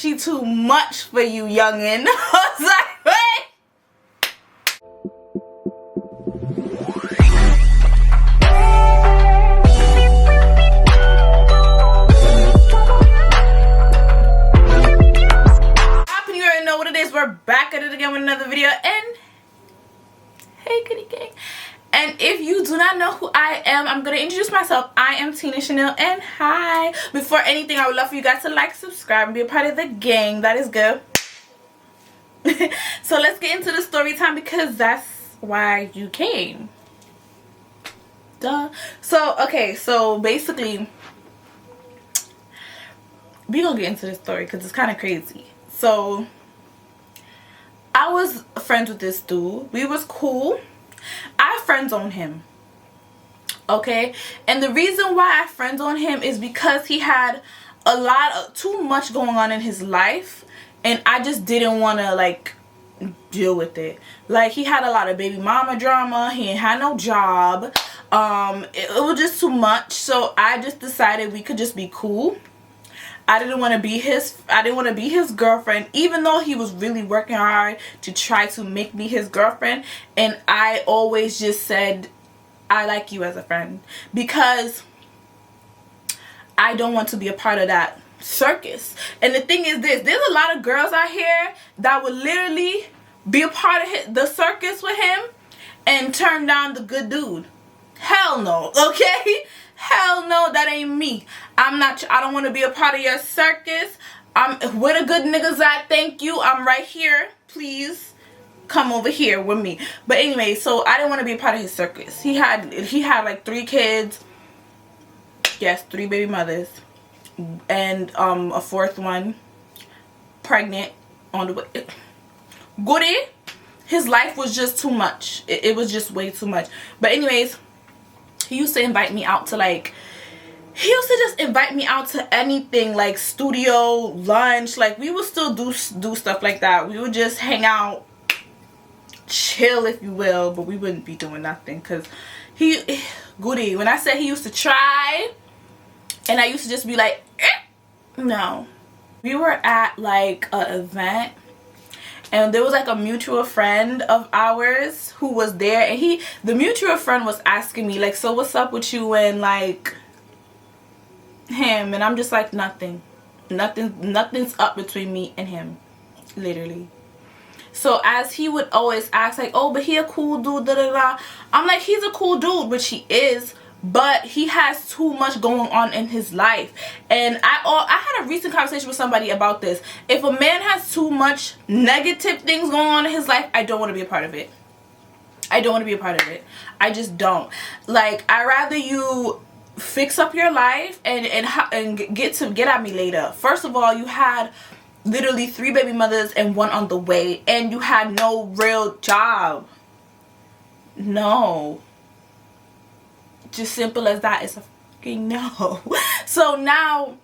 she too much for you, youngin'. I was like, wait. You already know what it is. We're back at it again with another video. And hey, Goodie Gang. And if you do not know who I am, I'm going to introduce myself. I am Tina.Channiel, and hi. Before anything, I would love for you guys to like, subscribe, and be a part of the gang. That is good. So let's get into the story time because that's why you came. Duh. So, okay. So, basically, we're going to get into this story because it's kind of crazy. So, I was friends with this dude. We was cool. I friend-zoned him. Okay? And the reason why I friend-zoned him is because he had too much going on in his life. And I just didn't want to, like, deal with it. Like, he had a lot of baby mama drama. He ain't had no job. It was just too much. So, I just decided we could just be cool. I didn't want to be his girlfriend, even though he was really working hard to try to make me his girlfriend. And I always just said, I like you as a friend, because I don't want to be a part of that circus. And the thing is this, there's a lot of girls out here that would literally be a part of the circus with him and turn down the good dude. Hell no, okay? Hell no, that ain't me. I don't want to be a part of your circus. Where the good niggas at? Thank you. I'm right here. Please come over here with me. But anyway, so I didn't want to be a part of his circus. He had like 3 kids. Yes, 3 baby mothers. And a 4th one pregnant on the way. Goodie, his life was just too much. It was just way too much. But anyways, he used to invite me out to just invite me out to anything, like studio, lunch. Like, we would still do stuff like that. We would just hang out, chill, if you will, but we wouldn't be doing nothing. Because Goodie, when I said he used to try, and I used to just be like, no. We were at like an event, and there was like a mutual friend of ours who was there, and the mutual friend was asking me like, so what's up with you and like him? And I'm just like, nothing's up between me and him, literally. So as he would always ask like, oh, but he a cool dude, da da da. I'm like, he's a cool dude, which he is, but he has too much going on in his life. And I had a recent conversation with somebody about this. If a man has too much negative things going on in his life, I don't want to be a part of it. I don't want to be a part of it. I just don't. Like, I'd rather you fix up your life and get at me later. First of all, you had literally 3 baby mothers and 1 on the way, and you had no real job. No. Just simple as that. It's a fucking no. So now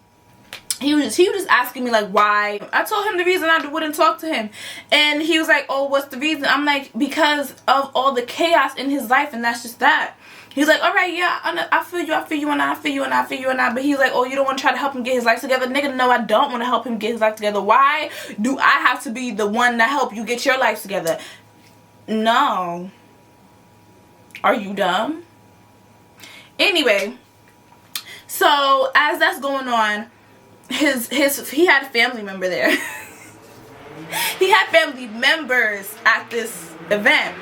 he was just asking me like, why. I told him the reason I wouldn't talk to him, and he was like, oh, what's the reason? I'm like, because of all the chaos in his life, and that's just that. He's like, all right, yeah, I feel you, but he's like, oh, you don't want to try to help him get his life together? Nigga, no, I don't want to help him get his life together. Why do I have to be the one that help you get your life together? No. Are you dumb? Anyway, so as that's going on, he had a family member there. He had family members at this event.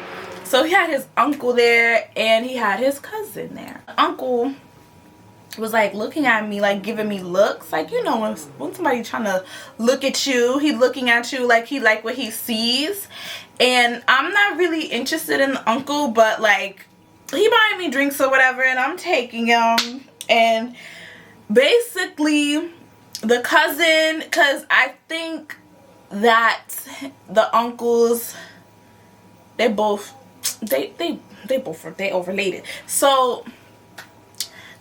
So he had his uncle there, and he had his cousin there. Uncle was like looking at me, like giving me looks, like, you know, when somebody trying to look at you, he's looking at you like he like what he sees. And I'm not really interested in the uncle, but like, he buying me drinks or whatever, and I'm taking them. And basically the cousin, because I think that the uncles, they overlated. So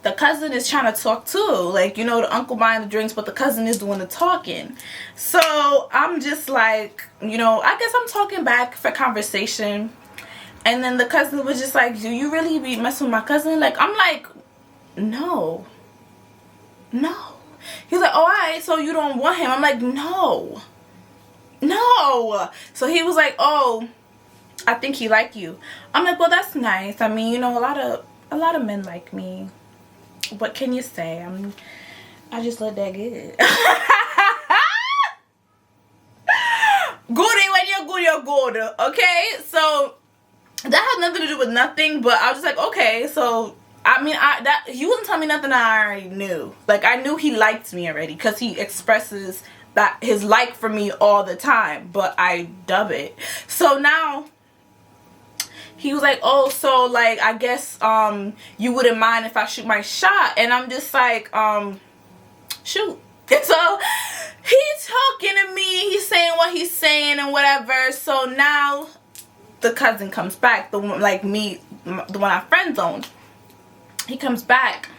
the cousin is trying to talk too, like, you know, the uncle buying the drinks, but the cousin is doing the talking. So I'm just like, you know, I guess I'm talking back for conversation. And then the cousin was just like, do you really be messing with my cousin? Like, I'm like, no. He's like, oh, alright, so you don't want him. I'm like, no. So he was like, oh, I think he like you. I'm like, well, that's nice. I mean, you know, a lot of men like me. What can you say? I just let that get. Goodie, when you're good, you're good. Okay? So that had nothing to do with nothing, but I was just like, okay, so I mean, he wasn't telling me nothing that I already knew. Like, I knew he liked me already because he expresses that his like for me all the time, but I dub it. So now he was like, oh, so like, I guess you wouldn't mind if I shoot my shot. And I'm just like, shoot. So he's talking to me, he's saying what he's saying and whatever. So now the cousin comes back, the one like me, the one I friend zoned. He comes back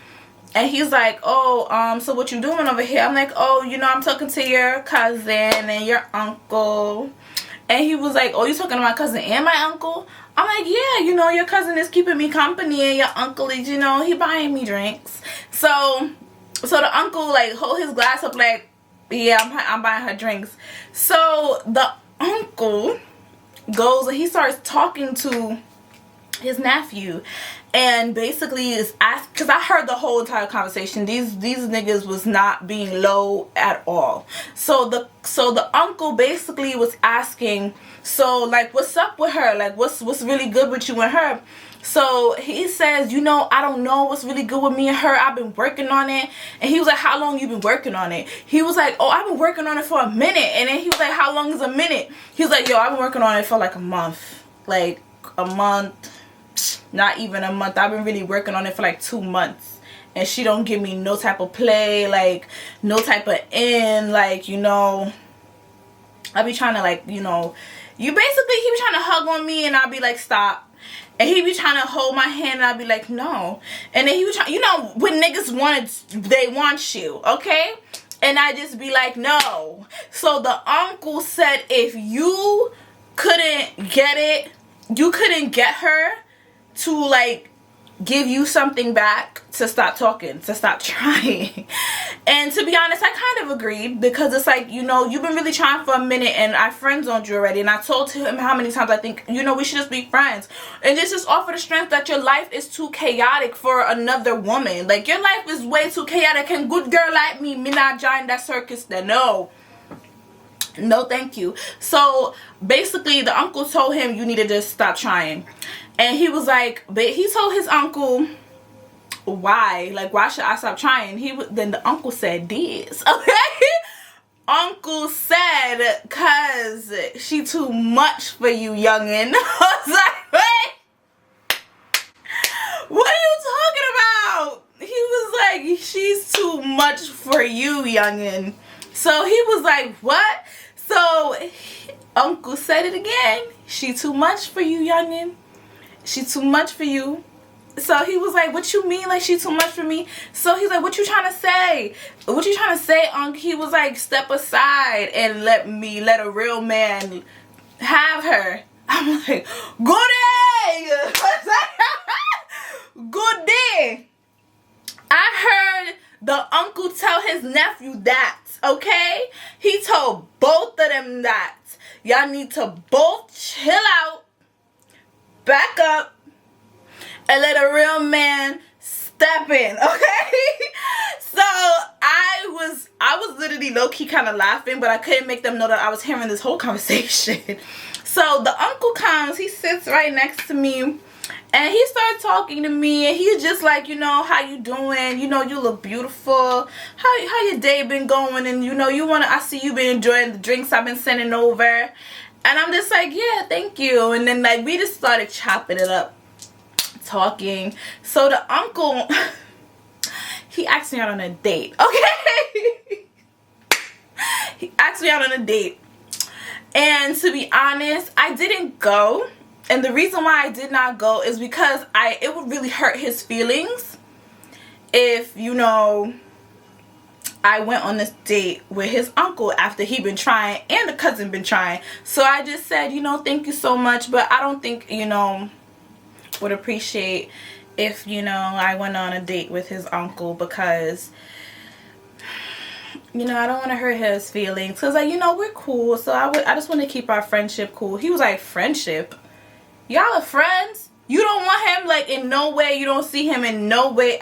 and he's like, oh, so what you doing over here? I'm like, oh, you know, I'm talking to your cousin and your uncle. And he was like, oh, you talking to my cousin and my uncle? I'm like, yeah, you know, your cousin is keeping me company and your uncle is, you know, he buying me drinks. So the uncle like hold his glass up like, yeah, I'm buying her drinks. So the uncle goes and he starts talking to his nephew and basically is asked, because I heard the whole entire conversation. These niggas was not being low at all. So the uncle basically was asking, so like, what's up with her? Like, what's really good with you and her? So he says, you know, I don't know what's really good with me and her. I've been working on it. And he was like, how long you been working on it? He was like, oh, I've been working on it for a minute. And then he was like, how long is a minute? He was like, yo, I've been working on it for like a month. Like a month. Not even a month. I've been really working on it for like 2 months. And she don't give me no type of play. Like, no type of end. Like, you know, I be trying to like, you know, he be trying to hug on me and I'll be like, stop. And he be trying to hold my hand and I'll be like, no. And then he was trying, you know, when niggas they want you, okay? And I just be like, no. So the uncle said if you couldn't get it, you couldn't get her to like give you something back, to stop talking, to stop trying. And to be honest, I kind of agreed, because it's like, you know, you've been really trying for a minute and I friend zoned you already, and I told him how many times I think, you know, we should just be friends. And this is off of the strength that your life is too chaotic for another woman. Like, your life is way too chaotic, and good girl like me not join that circus then. No, thank you. So basically the uncle told him you need to just stop trying. And he was like, but he told his uncle, why? Like, why should I stop trying? Then the uncle said this, okay? Uncle said, cause she too much for you, youngin'. I was like, wait, what are you talking about? He was like, she's too much for you, youngin'. So he was like, what? So uncle said it again. She too much for you, youngin'. She too much for you. So he was like, what you mean, like she too much for me? So he's like, what you trying to say? What you trying to say, uncle? He was like, step aside and let a real man have her. I'm like, good day. Good day. I heard the uncle tell his nephew that, okay? He told both of them that. Y'all need to both chill out, back up, and let a real man step in, okay? So I was literally low-key kind of laughing, but I couldn't make them know that I was hearing this whole conversation. So the uncle comes, he sits right next to me, and he started talking to me, and he's just like, you know, how you doing? You know, you look beautiful. How your day been going? And you know, I see you been enjoying the drinks I've been sending over. And I'm just like, yeah, thank you. And then like we just started chopping it up, talking. So the uncle, he asked me out on a date, okay? He asked me out on a date. And to be honest, I didn't go. And the reason why I did not go is because it would really hurt his feelings if, you know, I went on this date with his uncle after he been trying and the cousin been trying. So I just said, you know, thank you so much, but I don't think, you know, would appreciate if, you know, I went on a date with his uncle, because you know, I don't want to hurt his feelings. Because, like, you know, we're cool. So I just want to keep our friendship cool. He was like, friendship? Y'all are friends? You don't want him, like, in no way. You don't see him in no way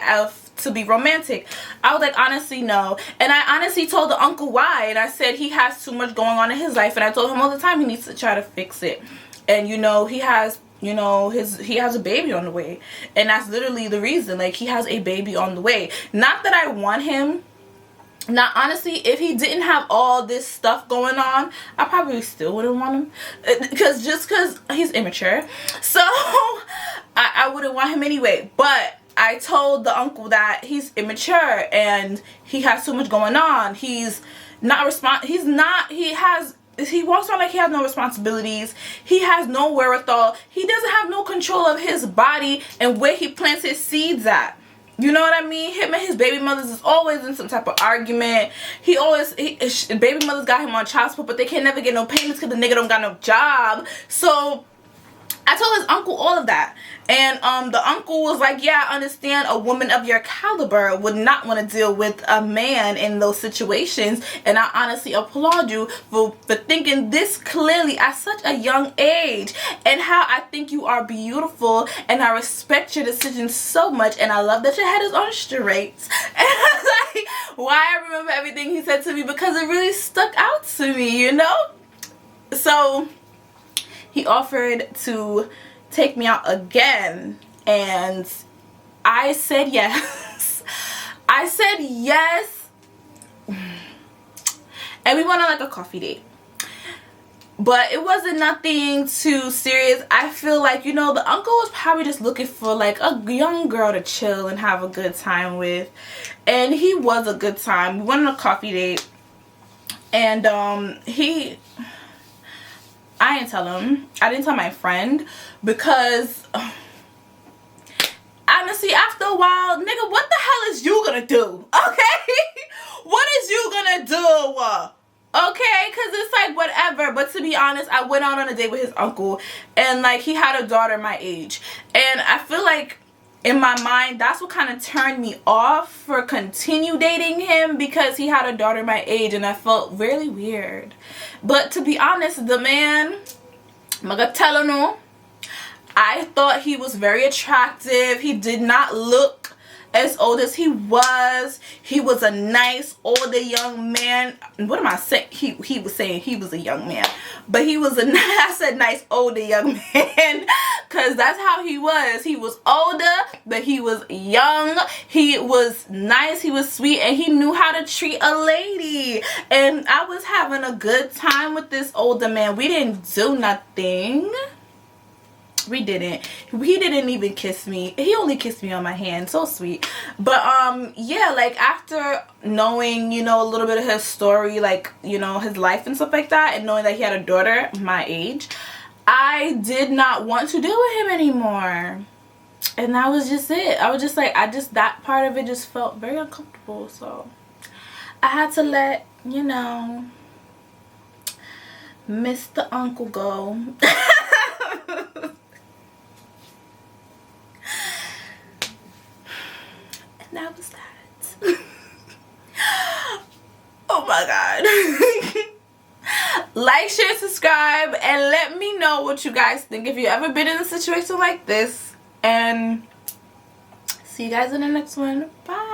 to be romantic. I was like, honestly, no. And I honestly told the uncle why. And I said he has too much going on in his life. And I told him all the time he needs to try to fix it. And, you know, he has... You know, he has a baby on the way. And that's literally the reason. Like, he has a baby on the way. Not that I want him. Now, honestly, if he didn't have all this stuff going on, I probably still wouldn't want him. Because he's immature. So, I wouldn't want him anyway. But I told the uncle that he's immature. And he has too much going on. He's not he walks around like he has no responsibilities. He has no wherewithal. He doesn't have no control of his body and where he plants his seeds at. You know what I mean? Him and his baby mothers is always in some type of argument. Baby mothers got him on child support, but they can't never get no payments because the nigga don't got no job. So I told his uncle all of that. And the uncle was like, yeah, I understand a woman of your caliber would not want to deal with a man in those situations. And I honestly applaud you for thinking this clearly at such a young age. And how I think you are beautiful. And I respect your decision so much. And I love that your head is on straight. And I was like, why I remember everything he said to me? Because it really stuck out to me, you know? So he offered to take me out again, and I said yes. I said yes, and we went on like a coffee date, but it wasn't nothing too serious. I feel like, you know, the uncle was probably just looking for like a young girl to chill and have a good time with, and he was a good time. We went on a coffee date, and I didn't tell him. I didn't tell my friend because honestly, after a while, nigga, what the hell is you gonna do? Okay? What is you gonna do? Okay? Because it's like whatever. But to be honest, I went out on a date with his uncle, and like he had a daughter my age. And I feel like in my mind, that's what kind of turned me off for continue dating him, because he had a daughter my age, and I felt really weird. But to be honest, the man, I'm gonna tell him no, I thought he was very attractive. He did not look as old as he was. He was a nice older young man. What am I saying? He was saying he was a young man, but he was I said nice older young man, because that's how he was. He was older, but he was young. He was nice. He was sweet, and he knew how to treat a lady. And I was having a good time with this older man. We didn't do nothing. We didn't. He didn't even kiss me. He only kissed me on my hand. So sweet. But yeah, like after knowing, you know, a little bit of his story, like, you know, his life and stuff like that, and knowing that he had a daughter my age, I did not want to deal with him anymore. And that was just it. I was just like, that part of it just felt very uncomfortable. So I had to let, you know, Mr. Uncle go. That was that. Oh my god. Like, share, subscribe, and let me know what you guys think if you've ever been in a situation like this. And see you guys in the next one. Bye.